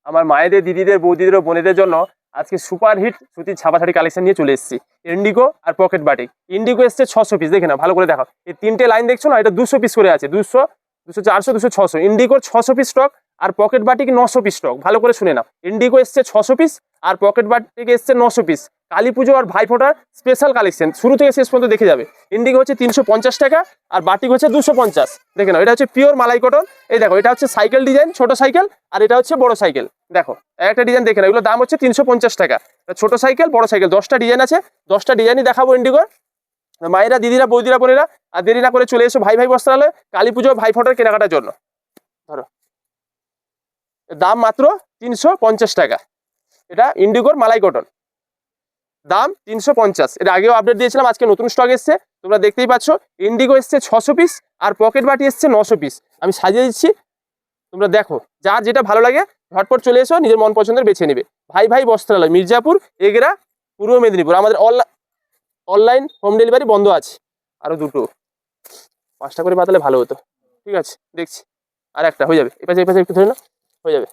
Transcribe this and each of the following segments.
আমার মায়েদের, দিদিদের, বৌদিদের ও বোনেদের জন্য আজকে সুপার হিট সুতির ছাপা শাড়ি কালেকশন নিয়ে চলে এসেছি। ইন্ডিগো আর পকেট বাটিক। ইন্ডিগো এসছে 600 পিস, দেখে না ভালো করে দেখো, এই তিনটে লাইন দেখছো না, এটা 200 পিস করে আছে, 200, 200, 400, 200, 600। ইন্ডিগোর 600 পিস স্টক আর পকেট বাটিক 900 পিস স্টক। ভালো করে শুনে নাও, ইন্ডিগো এসছে 600 পিস আর পকেট বাটিক এসছে 900 পিস। কালী পুজো আর ভাইফোঁটার স্পেশাল কালেকশন, শুরু থেকে শেষ পর্যন্ত দেখে যাবে। ইন্ডিগো হচ্ছে 350 টাকা আর বাটিক হচ্ছে 250। দেখে নাও, এটা হচ্ছে পিওর মালাই কটন। এই দেখো, এটা হচ্ছে সাইকেল ডিজাইন, ছোট সাইকেল, আর এটা হচ্ছে বড় সাইকেল। দেখো একটা ডিজাইন দেখে নাও, এগুলো দাম হচ্ছে 350 টাকা। ছোট সাইকেল, বড় সাইকেল, 10টা ডিজাইন আছে, 10টা ডিজাইনই দেখাবো ইন্ডিগোর। মায়েরা, দিদিরা, বৌদিরা, বোনেরা, আর দেরি না করে চলে এসো ভাই ভাই বস্ত্রালয় কালী পুজো ভাইফোঁটার কেনাকাটার জন্য। ধরো, দাম মাত্র 350 টাকা। এটা ইন্ডিগোর মালাই কটন, দাম 350। এটা আগেও আপডেট দিয়েছিলাম, আজকে নতুন স্টক এসছে, তোমরা দেখতেই পাচ্ছ। ইন্ডিগো এসছে 600 পিস আর পকেট বাটি এসছে 900 পিস। আমি সাজিয়ে দিচ্ছি, তোমরা দেখো, যার যেটা ভালো লাগে ঝটপট চলে এসো, নিজের মন পছন্দের বেছে নেবে। ভাই ভাই বস্ত্রালয়, মির্জাপুর, এগরা, পূর্ব মেদিনীপুর। আমাদের অনলাইন হোম ডেলিভারি বন্ধ আছে। আরো দুটো, 5টা করে পাতালে ভালো হতো। ঠিক আছে, দেখছি, আর একটা হয়ে যাবে। এই পাশে একটু ধরে না, হয়ে যাবে।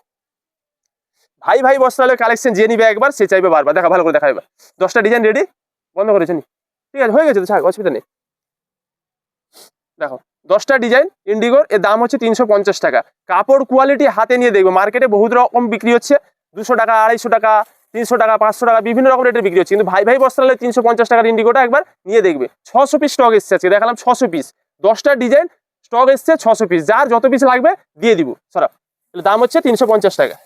ভাই ভাই বস্ত্রালয়ের কালেকশন যে নিবে একবার, সে চাইবে বারবার। দেখা, ভালো করে দেখা এবার। 10টা ডিজাইন রেডি, বন্ধ করেছে নি? ঠিক আছে, হয়ে গেছে তো, ছাড়, অসুবিধা নেই। দেখো 10টা ডিজাইন ইন্ডিগোর, এর দাম হচ্ছে 350 টাকা। কাপড় কোয়ালিটি হাতে নিয়ে দেখবো, মার্কেটে বহুত রকম বিক্রি হচ্ছে, 200 টাকা, 250 টাকা, 300 টাকা, 500 টাকা, বিভিন্ন রকম রেটের বিক্রি হচ্ছে, কিন্তু ভাই ভাই বস্ত্রালয়ে 350 টাকার ইন্ডিগোটা একবার নিয়ে দেখবে। 600 পিস স্টক এসছে আজকে, দেখালাম 600 পিস, 10টা ডিজাইন স্টক এসছে 600 পিস। যার যত পিস লাগবে দিয়ে দিব, সরা। দাম হচ্ছে 350 টাকা।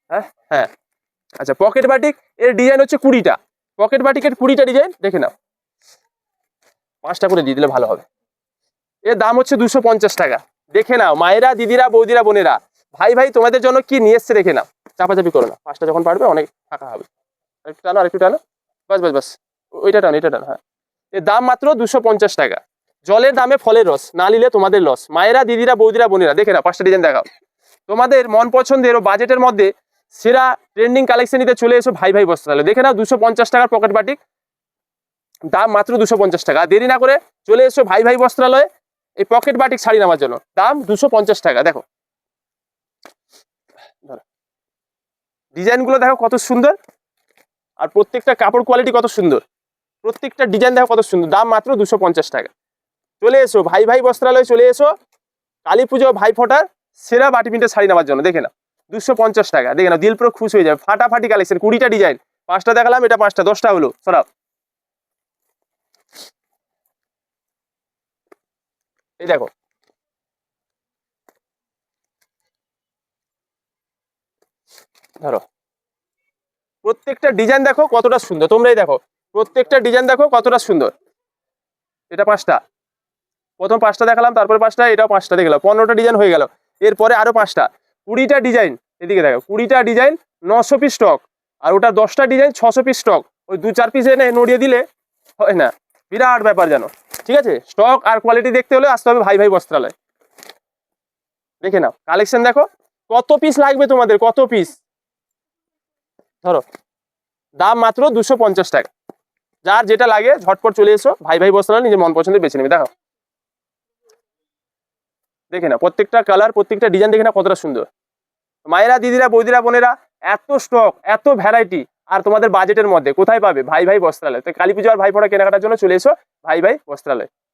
হ্যাঁ হ্যাঁ, আচ্ছা, পকেট বাটিক এর ডিজাইন হচ্ছে 20টা। পকেট বাটিকের 20টা ডিজাইন দেখে নাও, 5টা করে দিয়ে দিলে ভালো হবে। এর দাম হচ্ছে 250 টাকা। দেখে নাও মায়েরা, দিদিরা, বৌদিরা, বোনেরা, ভাই ভাই তোমাদের জন্য কি নিয়ে এসছে দেখে নাও। চাপাচাপি করো না, 5টা যখন পারবে অনেক ফাঁকা হবে। আরেকটু টানো, আরেকটু টানো, বাস বাস বাস, ওইটা টানো, এটা টানো। হ্যাঁ, এর দাম মাত্র 250 টাকা। জলের দামে ফলের রস, না নিলে তোমাদের লস। মায়েরা, দিদিরা, বৌদিরা, বোনেরা, দেখে নাও 5টা ডিজাইন দেখাও। তোমাদের মন পছন্দের ও বাজেটের মধ্যে সেরা ট্রেন্ডিং কালেকশন নিতে চলে এসো ভাই ভাই বস্ত্রালয়। দেখে নাও 250 টাকার পকেট বাটিক, দাম মাত্র 250 টাকা। দেরি না করে চলে এসো ভাই ভাই বস্ত্রালয়ে এই পকেট বাটিক শাড়ি নেওয়ার জন্য, দাম 250 টাকা। দেখো ডিজাইনগুলো দেখো কত সুন্দর, আর প্রত্যেকটা কাপড় কোয়ালিটি কত সুন্দর, প্রত্যেকটা ডিজাইন দেখো কত সুন্দর, দাম মাত্র 250 টাকা। চলে এসো ভাই ভাই বস্ত্রালয়ে, চলে এসো কালী পুজো ভাইফোঁটার সেরা বাটি প্রিন্টের শাড়ি নেওয়ার জন্য। দেখে নাও 250 টাকা। দেখে নাও, দিল পুরো খুশ হয়ে যাবে। ফাটাফাটি কালেকশন, 20টা ডিজাইন, 5টা দেখালাম, এটা 5টা, 10টা হলো, সরাও। এই দেখো, ধরো প্রত্যেকটা ডিজাইন দেখো কতটা সুন্দর, তোমরাই দেখো প্রত্যেকটা ডিজাইন দেখো কতটা সুন্দর। এটা 5টা, প্রথম 5টা দেখালাম, তারপরে 5টা, এটাও 5টা দেখলাম, 15টা ডিজাইন হয়ে গেল। এরপরে আরো 5টা, 20টা ডিজাইন। এদিকে দেখো, 20টা ডিজাইন 900 পিস স্টক, আর ওটা 10টা ডিজাইন 600 পিস স্টক। ওই 2-4 পিস এনে নড়িয়ে দিলে হয় না, বিরাট ব্যাপার জানো। ঠিক আছে, স্টক আর কোয়ালিটি দেখতে হলে আসতে হবে ভাই ভাই বস্ত্রালয়। দেখে নাও কালেকশন দেখো, কত পিস লাগবে তোমাদের, কত পিস। ধরো, দাম মাত্র 250 টাকা। যার যেটা লাগে ঝটপট চলে এসো ভাই ভাই বস্ত্রালয়, নিজের মন পছন্দের বেছে নেবে। দেখো, দেখে না প্রত্যেকটা কালার, প্রত্যেকটা ডিজাইন দেখে না কতটা সুন্দর। মায়েরা, দিদিরা, বৌদিরা, বোনেরা, এত স্টক, এত ভ্যারাইটি, আর তোমাদের বাজেটের মধ্যে কোথায় পাবে? ভাই ভাই বস্ত্রালয়। তো কালী পুজো আর ভাইফোঁটা কেনাকাটার জন্য চলে এসো ভাই ভাই বস্ত্রালয়।